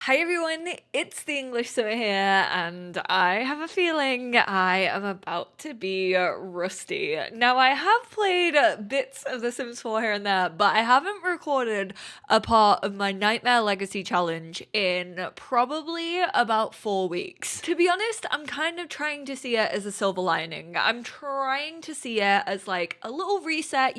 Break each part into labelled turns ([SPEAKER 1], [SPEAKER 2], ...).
[SPEAKER 1] Hi everyone, it's the EnglishSimmer here, and I have a feeling I am about to be rusty. Now, I have played bits of The Sims 4 here and there, but I haven't recorded a part of my Nightmare Legacy challenge in probably about 4 weeks. To be honest, I'm kind of trying to see it as a silver lining. I'm trying to see it as like a little reset,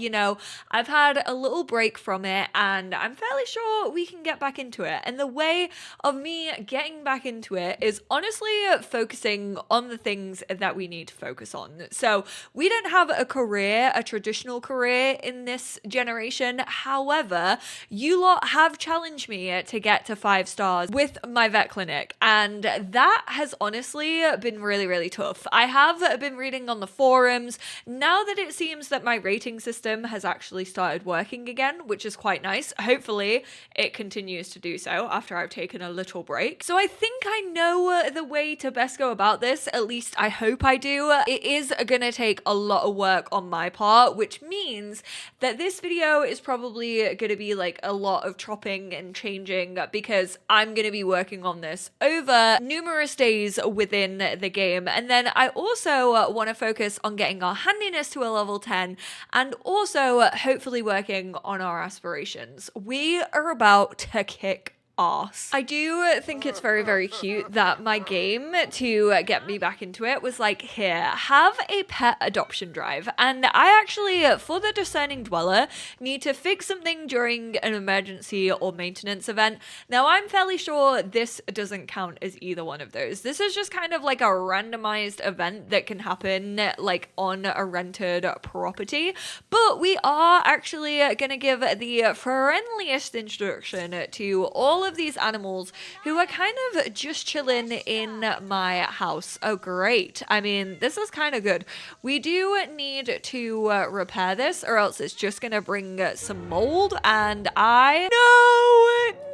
[SPEAKER 1] I've had a little break from it, and I'm fairly sure we can get back into it. And the way of me getting back into it is honestly focusing on the things that we need to focus on. So we don't have a career, a traditional career in this generation. However, you lot have challenged me to get to 5 stars with my vet clinic, and that has honestly been really, really tough. I have been reading on the forums now that it seems that my rating system has actually started working again, which is quite nice. Hopefully it continues to do so after I've taken a little break. So I think I know the way to best go about this. At least I hope I do. It is gonna take a lot of work on my part, which means that this video is probably gonna be like a lot of chopping and changing because I'm gonna be working on this over numerous days within the game. And then I also want to focus on getting our handiness to a level 10 and also hopefully working on our aspirations. We are about to kick arse. I do think it's very, very cute that my game, to get me back into it, was like, here, have a pet adoption drive. And I actually, for the discerning dweller, need to fix something during an emergency or maintenance event. Now, I'm fairly sure this doesn't count as either one of those. This is just kind of like a randomized event that can happen like on a rented property. But we are actually gonna give the friendliest introduction to all of these animals who are kind of just chilling in my house. Oh, great. I mean, this is kind of good. We do need to repair this, or else it's just gonna bring some mold, and no,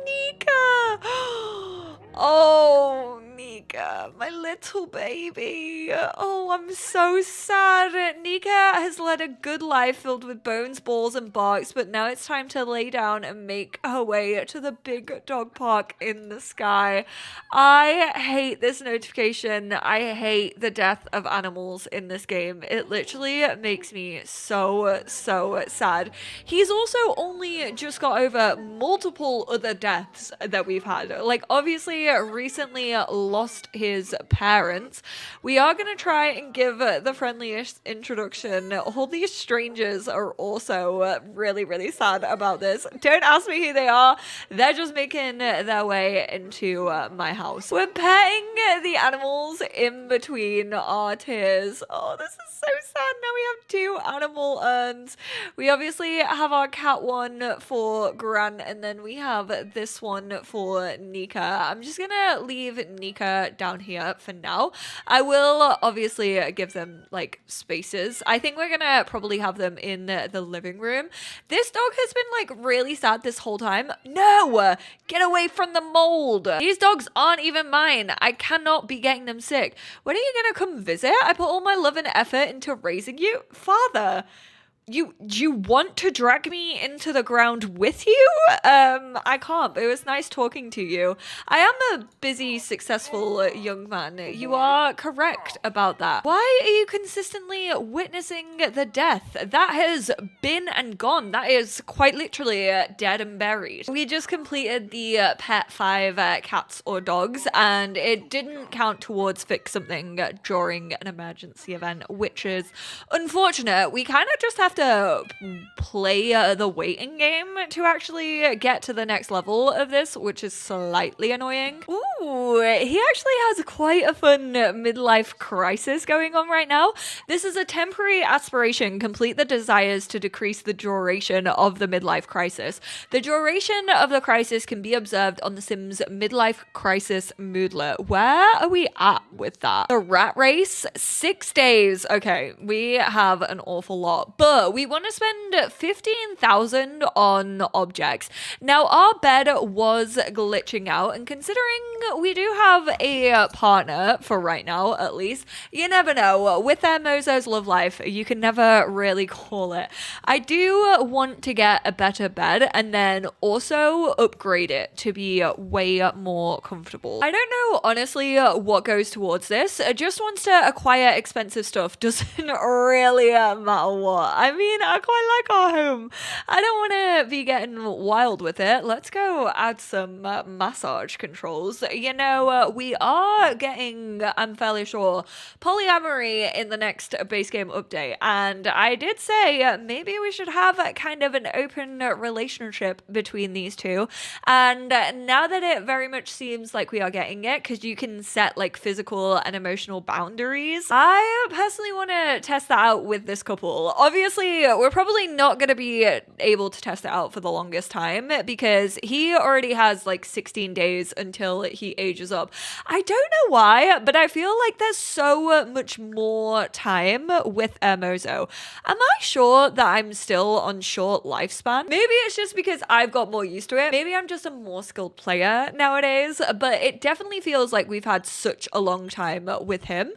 [SPEAKER 1] Nika. Oh, Nika, my little baby. Oh, I'm so sad. Nika has led a good life filled with bones, balls, and barks, but now it's time to lay down and make her way to the big dog park in the sky. I hate this notification. I hate the death of animals in this game. It literally makes me so sad. He's also only just got over multiple other deaths that we've had. Like, obviously, recently lost his parents. We are going to try and give the friendliest introduction. All these strangers are also really, really sad about this. Don't ask me who they are. They're just making their way into my house. We're petting the animals in between our tears. Oh, this is so sad. Now we have 2 animal urns. We obviously have our cat one for Gran, and then we have this one for Nika. I'm just gonna leave Nika down here for now. I will obviously give them like spaces. I think we're gonna probably have them in the living room. This dog has been like really sad this whole time. No, get away from the mold. These dogs aren't even mine. I cannot be getting them sick. When are you gonna come visit? I put all my love and effort into raising you. Father, you want to drag me into the ground with you? I can't, but it was nice talking to you. I am a busy, successful young man. You are correct about that. Why are you consistently witnessing the death? That has been and gone. That is quite literally dead and buried. We just completed the pet 5 cats or dogs, and it didn't count towards fix something during an emergency event, which is unfortunate. We kind of just have to play the waiting game to actually get to the next level of this, which is slightly annoying. Ooh, he actually has quite a fun midlife crisis going on right now. This is a temporary aspiration. Complete the desires to decrease the duration of the midlife crisis. The duration of the crisis can be observed on the Sims midlife crisis moodlet. Where are we at with that? The rat race, 6 days. Okay, we have an awful lot, but we want to spend 15,000 on objects. Now, our bed was glitching out, and considering we do have a partner for right now, at least, you never know. With their Mozo's love life, you can never really call it. I do want to get a better bed and then also upgrade it to be way more comfortable. I don't know, honestly, what goes towards this. Just wants to acquire expensive stuff. Doesn't really matter what. I mean, I quite like our home. I don't want to be getting wild with it. Let's go add some massage controls. You know, we are getting, I'm fairly sure, polyamory in the next base game update. And I did say maybe we should have kind of an open relationship between these two. And now that it very much seems like we are getting it, because you can set like physical and emotional boundaries, I personally want to test that out with this couple. Obviously, we're probably not going to be able to test it out for the longest time because he already has like 16 days until he ages up. I don't know why, but I feel like there's so much more time with Mozo. Am I sure that I'm still on short lifespan? Maybe it's just because I've got more used to it. Maybe I'm just a more skilled player nowadays, but it definitely feels like we've had such a long time with him.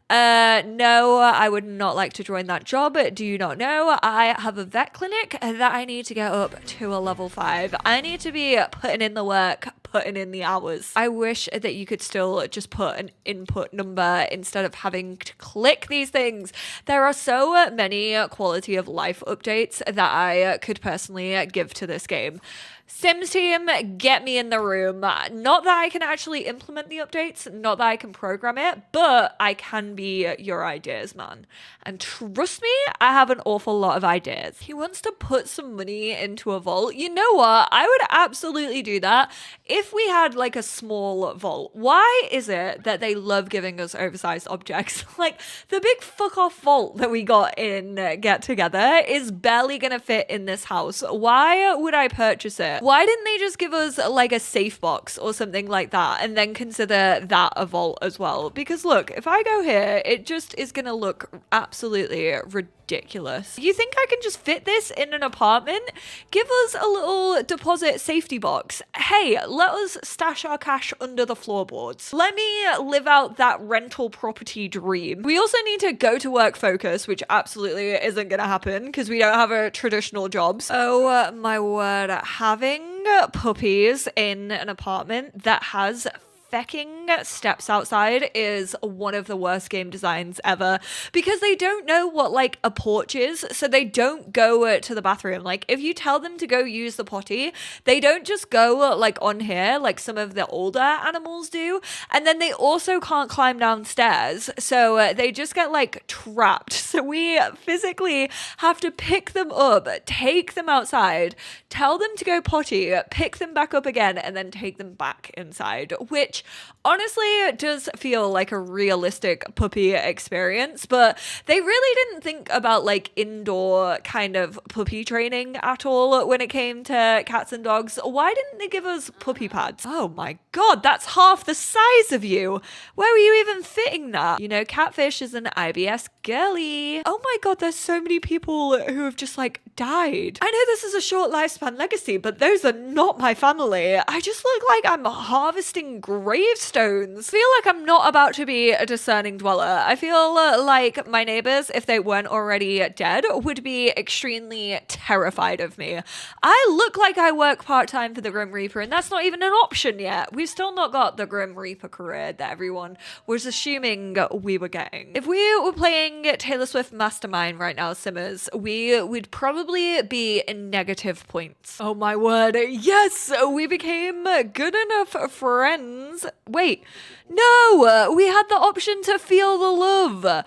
[SPEAKER 1] No, I would not like to join that job. Do you not know? I have a vet clinic that I need to get up to a level 5. I need to be putting in the work, putting in the hours. I wish that you could still just put an input number instead of having to click these things. There are so many quality of life updates that I could personally give to this game. Sims team, get me in the room. Not that I can actually implement the updates, not that I can program it, but I can be your ideas, man. And trust me, I have an awful lot of ideas. He wants to put some money into a vault. You know what? I would absolutely do that if we had like a small vault. Why is it that they love giving us oversized objects? Like the big fuck off vault that we got in Get Together is barely gonna fit in this house. Why would I purchase it? Why didn't they just give us like a safe box or something like that and then consider that a vault as well? Because look, if I go here, it just is gonna look absolutely ridiculous. You think I can just fit this in an apartment? Give us a little deposit safety box. Hey, let us stash our cash under the floorboards. Let me live out that rental property dream. We also need to go to work focus, which absolutely isn't gonna happen because we don't have a traditional jobs. Oh my word, having puppies in an apartment that has fecking steps outside is one of the worst game designs ever because they don't know what like a porch is, so they don't go to the bathroom. Like if you tell them to go use the potty, they don't just go like on here like some of the older animals do, and then they also can't climb downstairs, so they just get like trapped. So we physically have to pick them up, take them outside, tell them to go potty, pick them back up again, and then take them back inside, which honestly does feel like a realistic puppy experience, but they really didn't think about like indoor kind of puppy training at all when it came to cats and dogs. Why didn't they give us puppy pads? Oh my god, that's half the size of you. Where were you even fitting that? You know, Catfish is an IBS girly. Oh my god, there's so many people who have just like died. I know this is a short lifespan legacy, but those are not my family. I just look like I'm harvesting gravestones. I feel like I'm not about to be a discerning dweller. I feel like my neighbors, if they weren't already dead, would be extremely terrified of me. I look like I work part-time for the Grim Reaper, and that's not even an option yet. We've still not got the Grim Reaper career that everyone was assuming we were getting. If we were playing Taylor Swift Mastermind right now, Simmers, we would probably be in negative points. Oh my word, yes, we became good enough friends. Wait, no, we had the option to feel the love.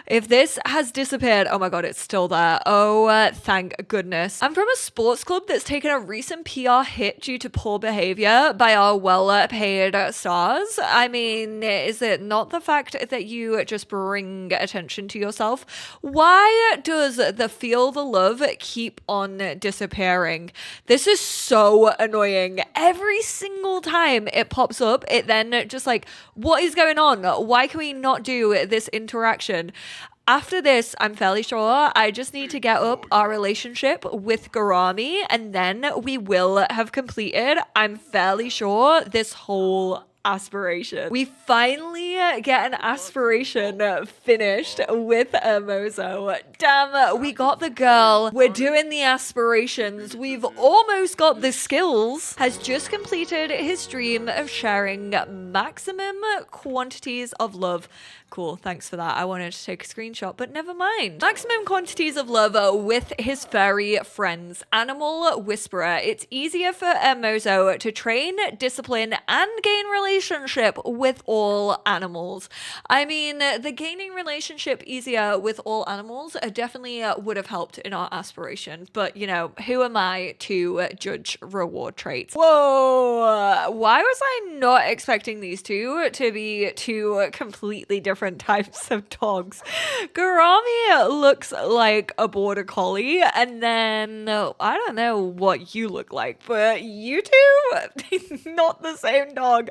[SPEAKER 1] If this has disappeared, oh my god, it's still there. Oh, thank goodness. I'm from a sports club that's taken a recent PR hit due to poor behavior by our well-paid stars. I mean, is it not the fact that you just bring attention to yourself? Why does the feel the love keep on disappearing? This is so annoying. Every single time it pops up, it then just like, what is going on? Why can we not do this interaction? After this, I'm fairly sure I just need to get up our relationship with Garami, and then we will have completed, I'm fairly sure, this whole aspiration. We finally get an aspiration finished with Mozo. Damn, we got the girl. We're doing the aspirations. We've almost got the skills. Has just completed his dream of sharing maximum quantities of love. Cool, thanks for that. I wanted to take a screenshot, but never mind. Maximum quantities of love with his furry friends. Animal Whisperer. It's easier for Mozo to train, discipline, and gain relationship with all animals. I mean, the gaining relationship easier with all animals definitely would have helped in our aspiration, but you know, who am I to judge reward traits? Whoa, why was I not expecting these two to be two completely different types of dogs? Garami looks like a border collie, and then I don't know what you look like, but you two, not the same dog.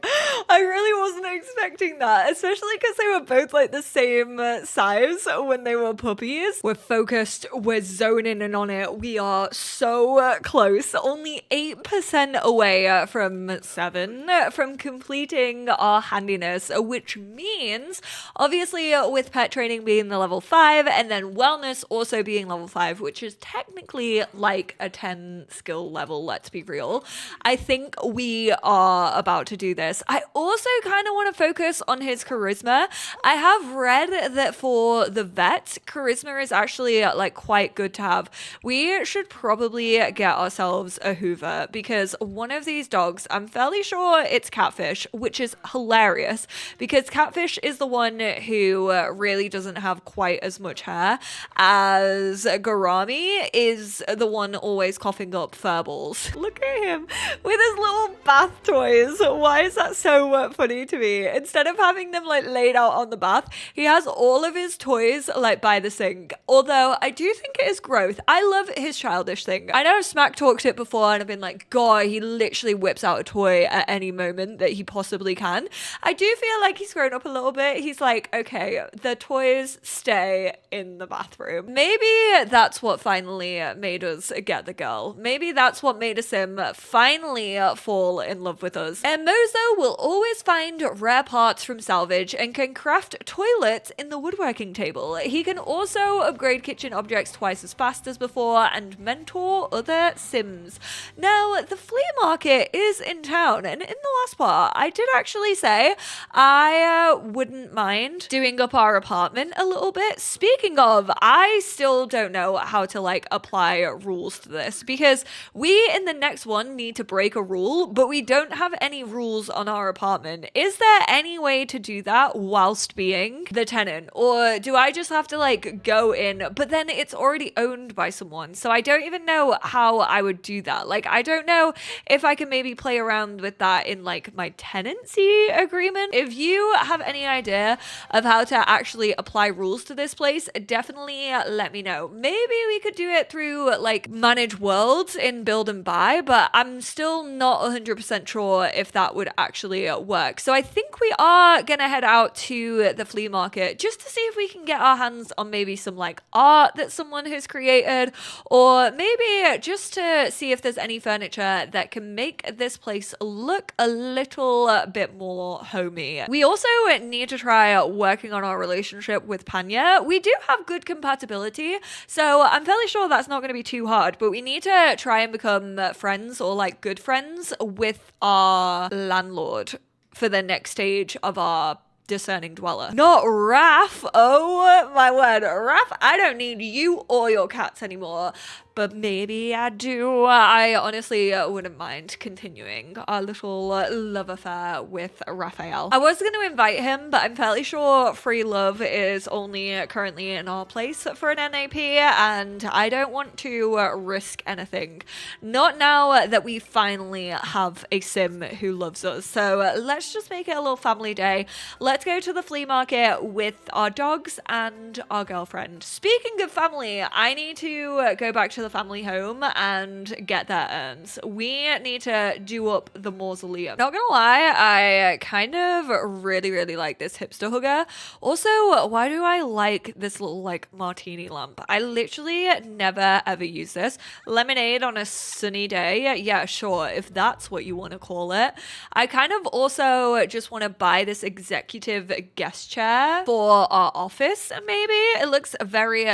[SPEAKER 1] I really wasn't expecting that, especially because they were both like the same size when they were puppies. We're focused, we're zoning in on it. We are so close, only 8% away from 7 from completing our handiness, which means obviously with pet training being the level 5 and then wellness also being level 5, which is technically like a 10 skill level, let's be real. I think we are about to do this. I also kind of want to focus on his charisma. I have read that for the vet, charisma is actually like quite good to have. We should probably get ourselves a Hoover, because one of these dogs, I'm fairly sure it's Catfish, which is hilarious because Catfish is the one who really doesn't have quite as much hair as Garami is the one always coughing up furballs. Look at him with his little bath toys. Why is that so funny to me? Instead of having them like laid out on the bath, he has all of his toys like by the sink. Although I do think it is growth. I love his childish thing. I know I've smack talked it before and I've been like, God, he literally whips out a toy at any moment that he possibly can. I do feel like he's grown up a little bit. He's like, okay, the toys stay in the bathroom. Maybe that's what finally made us get the girl. Maybe that's what made us finally fall in love with us. And Mozo will always find rare parts from salvage and can craft toilets in the woodworking table. He can also upgrade kitchen objects twice as fast as before and mentor other Sims. Now, the flea market is in town, and in the last part, I did actually say I wouldn't mind doing up our apartment a little bit. Speaking of, I still don't know how to like apply rules to this, because we in the next one need to break a rule, but we don't have any rules on our apartment. Is there any way to do that whilst being the tenant, or do I just have to like go in, but then it's already owned by someone, so I don't even know how I would do that. Like, I don't know if I can maybe play around with that in like my tenancy agreement. If you have any idea of how to actually apply rules to this place, definitely let me know. Maybe we could do it through like manage worlds in build and buy, but I'm still not 100% sure if that would actually work. So I think we are gonna head out to the flea market just to see if we can get our hands on maybe some like art that someone has created, or maybe just to see if there's any furniture that can make this place look a little bit more homey. We also need to try working on our relationship with Panya. We do have good compatibility, so I'm fairly sure that's not going to be too hard, but we need to try and become friends or like good friends with our landlord for the next stage of our discerning dweller. Not Raph. Oh my word, Raph, I don't need you or your cats anymore. But maybe I do. I honestly wouldn't mind continuing our little love affair with Raphael. I was going to invite him, but I'm fairly sure free love is only currently in our place for an NAP, and I don't want to risk anything. Not now that we finally have a sim who loves us. So let's just make it a little family day. Let's go to the flea market with our dogs and our girlfriend. Speaking of family, I need to go back to the family home and get their urns. We need to do up the mausoleum. Not gonna lie, I kind of really like this hipster hugger. Also, why do I like this little like martini lamp? I literally never ever use this. Lemonade on a sunny day. Yeah, sure, if that's what you want to call it. I kind of also just want to buy this executive guest chair for our office, maybe. It looks very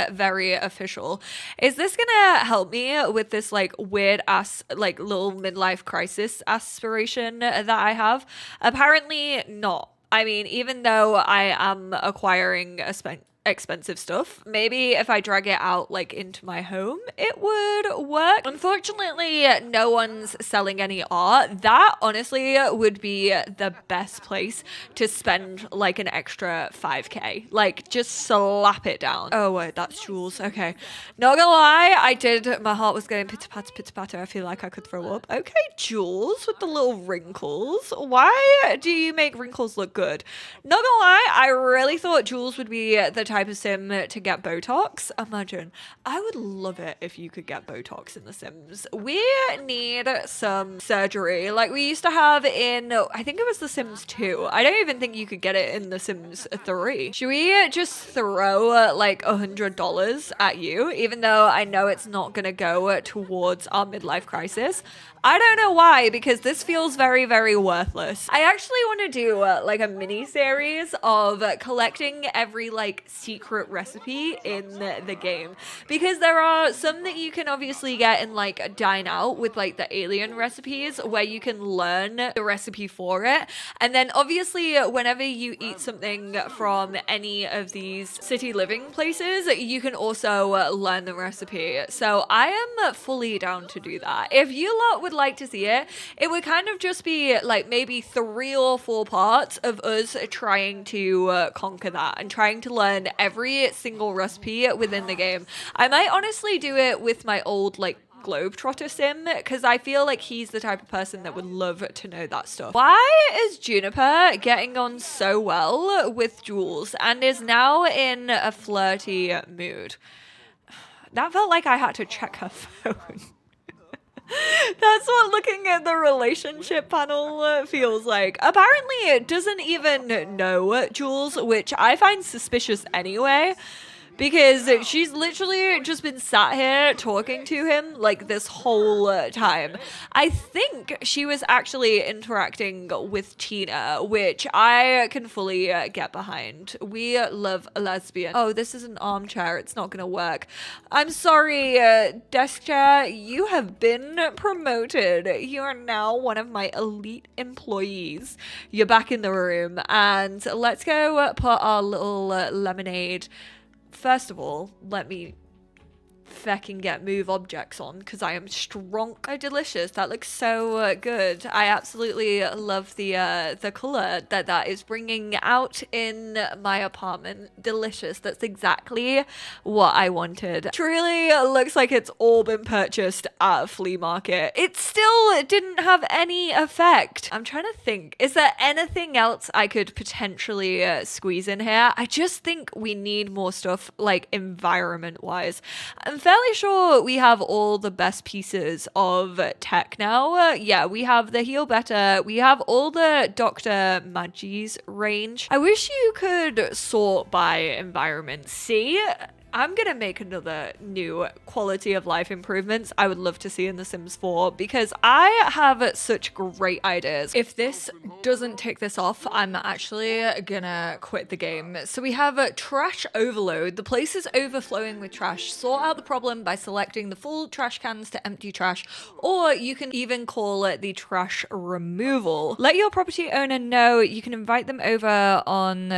[SPEAKER 1] official. Is this gonna help me with this like weird ass like little midlife crisis aspiration that I have? Apparently not. I mean, even though I am acquiring expensive stuff, maybe if I drag it out like into my home, it would work. Unfortunately, no one's selling any art. That honestly would be the best place to spend like an extra 5k. Like just slap it down. Oh wait, that's Jules. Okay, not gonna lie, my heart was going pitter patter. I feel like I could throw up. Okay, Jules with the little wrinkles. Why do you make wrinkles look good? Not gonna lie, I really thought Jules would be the type of sim to get Botox. Imagine. I would love it if you could get Botox in The Sims. We need some surgery like we used to have in, I think it was The Sims 2. I don't even think you could get it in The Sims 3. Should we just throw like $100 at you, even though I know it's not gonna go towards our midlife crisis? I don't know why, because this feels very worthless. I actually want to do like a mini series of collecting every like secret recipe in the game, because there are some that you can obviously get in like Dine Out with like the alien recipes where you can learn the recipe for it, and then obviously whenever you eat something from any of these city living places, you can also learn the recipe. So I am fully down to do that. If you lot would like to see it, it would kind of just be like maybe 3 or 4 parts of us trying to conquer that and trying to learn every single recipe within the game. I might honestly do it with my old like Globetrotter sim, because I feel like he's the type of person that would love to know that stuff. Why is Juniper getting on so well with Jules and is now in a flirty mood? That felt like I had to check her phone. That's what looking at the relationship panel feels like. Apparently it doesn't even know Jules, which I find suspicious anyway, because she's literally just been sat here talking to him like this whole time. I think she was actually interacting with Tina, which I can fully get behind. We love a lesbian. Oh, this is an armchair. It's not gonna work. I'm sorry, desk chair. You have been promoted. You are now one of my elite employees. You're back in the room, and let's go put our little lemonade. First of all, let me fecking get move objects on, because I am strong. Oh, delicious. That looks so good. I absolutely love the color that is bringing out in my apartment. Delicious. That's exactly what I wanted. Truly looks like it's all been purchased at a flea market. It still didn't have any effect. I'm trying to think, is there anything else I could potentially squeeze in here? I just think we need more stuff like environment wise. I'm fairly sure we have all the best pieces of tech now. Yeah, we have the Heal Better. We have all the Dr. Magi's range. I wish you could sort by environment. See? I'm gonna make another new quality of life improvements I would love to see in The Sims 4, because I have such great ideas. If this doesn't tick this off, I'm actually gonna quit the game. So we have trash overload. The place is overflowing with trash. Sort out the problem by selecting the full trash cans to empty trash, or you can even call it the trash removal. Let your property owner know. You can invite them over on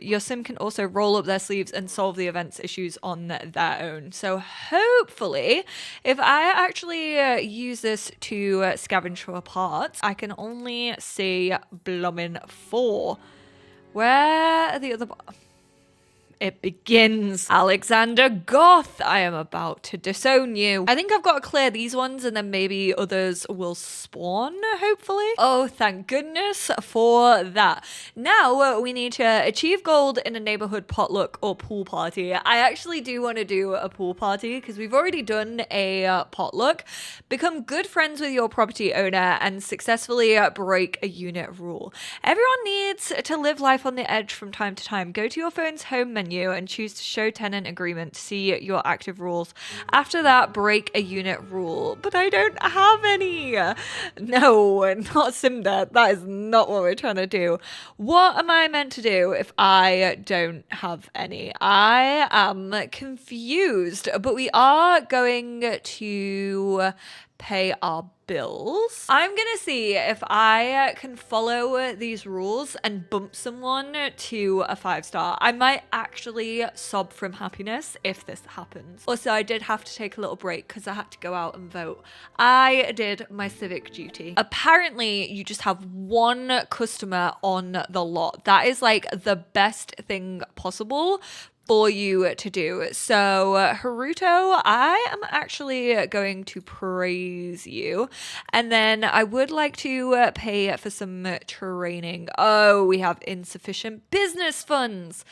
[SPEAKER 1] your sim can also roll up their sleeves and solve the event's issues on their own. So hopefully, if I actually use this to scavenge for parts, I can only see bloomin' 4. Where are the other... it begins. Alexander Goth, I am about to disown you. I think I've got to clear these ones and then maybe others will spawn, hopefully. Oh, thank goodness for that. Now we need to achieve gold in a neighborhood potluck or pool party. I actually do want to do a pool party because we've already done a potluck. Become good friends with your property owner and successfully break a unit rule. Everyone needs to live life on the edge from time to time. Go to your phone's home menu and choose to show tenant agreement to see your active rules. After that, break a unit rule. But I don't have any. No, not Simda. That is not what we're trying to do. What am I meant to do if I don't have any? I am confused, but we are going to pay our bills. I'm gonna see if I can follow these rules and bump someone to a 5-star. I might actually sob from happiness if this happens. Also, I did have to take a little break because I had to go out and vote. I did my civic duty. Apparently, you just have one customer on the lot. That is like the best thing possible for you to do. So Haruto, I am actually going to praise you. And then I would like to pay for some training. Oh, we have insufficient business funds.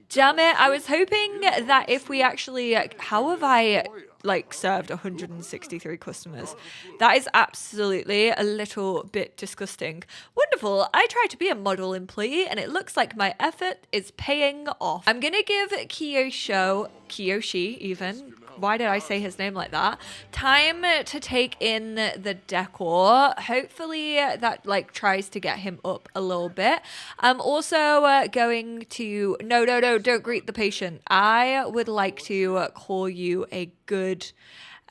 [SPEAKER 1] Damn it. I was hoping that if we actually, how have I like served 163 customers? That is absolutely a little bit disgusting. Wonderful. I tried to be a model employee and it looks like my effort is paying off. I'm gonna give Kiyoshi even, why did I say his name like that, time to take in the decor. Hopefully that like tries to get him up a little bit. I'm also going to, no, don't greet the patient. I would like to call you a good,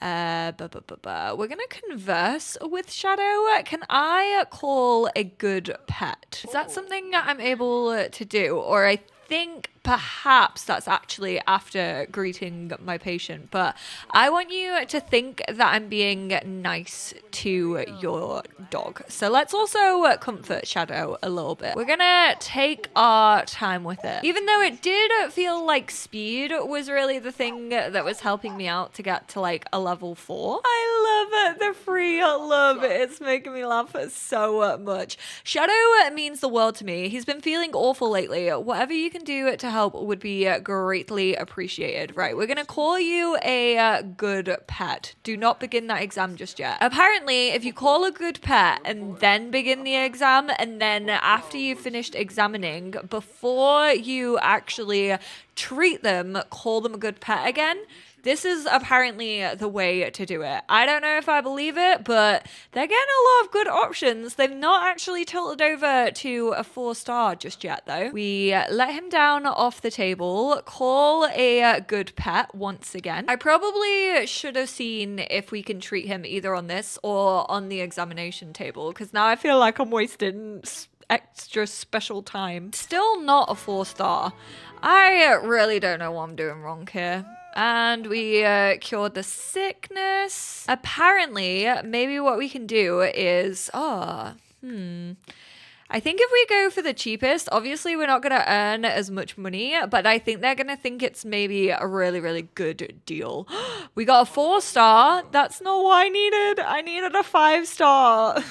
[SPEAKER 1] we're gonna converse with Shadow. Can I call a good pet? Is that something I'm able to do? Or I think perhaps that's actually after greeting my patient, but I want you to think that I'm being nice to your dog. So let's also comfort Shadow a little bit. We're gonna take our time with it. Even though it did feel like speed was really the thing that was helping me out to get to like a level 4. I love it, the free love. It's making me laugh so much. Shadow means the world to me. He's been feeling awful lately. Whatever you can do to help would be greatly appreciated. Right, we're gonna call you a good pet. Do not begin that exam just yet. Apparently, if you call a good pet and then begin the exam, and then after you've finished examining, before you actually treat them, call them a good pet again. This is apparently the way to do it. I don't know if I believe it, but they're getting a lot of good options. They've not actually tilted over to a 4-star just yet, though. We let him down off the table, call a good pet once again. I probably should have seen if we can treat him either on this or on the examination table, because now I feel like I'm wasting extra special time. Still not a 4-star. I really don't know what I'm doing wrong here. And we cured the sickness. Apparently, maybe what we can do is, I think if we go for the cheapest, obviously we're not going to earn as much money, but I think they're going to think it's maybe a really, really good deal. We got a 4-star. That's not what I needed. I needed a 5-star.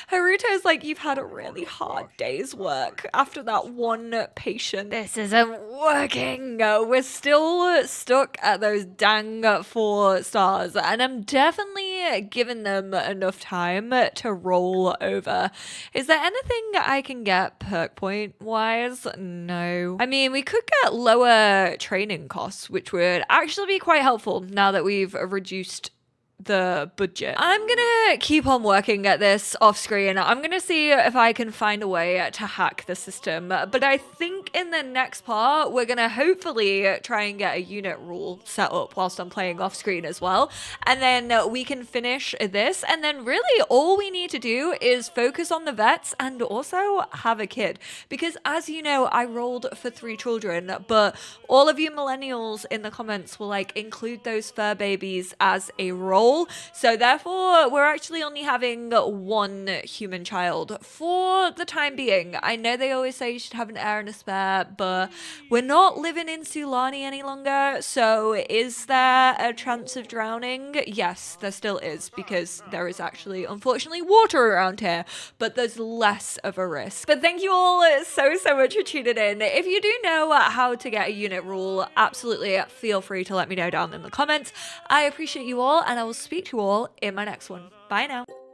[SPEAKER 1] Haruto's like, you've had a really hard day's work after that one patient. This isn't working. We're still stuck at those dang 4 stars, and I'm definitely giving them enough time to roll over. Is there anything I can get perk point wise? No. I mean, we could get lower training costs, which would actually be quite helpful now that we've reduced the budget. I'm gonna keep on working at this off screen. I'm gonna see if I can find a way to hack the system, but I think in the next part we're gonna hopefully try and get a unit rule set up whilst I'm playing off screen as well, and then we can finish this, and then really all we need to do is focus on the vets and also have a kid, because as you know, I rolled for 3 children, but all of you millennials in the comments will like include those fur babies as a role soul. So therefore, we're actually only having one human child for the time being. I know they always say you should have an heir and a spare, but we're not living in Sulani any longer. So is there a chance of drowning? Yes, there still is, because there is actually, unfortunately, water around here, but there's less of a risk. But thank you all so much for tuning in. If you do know how to get a unit rule, absolutely feel free to let me know down in the comments. I appreciate you all, and I will speak to you all in my next one. Bye now.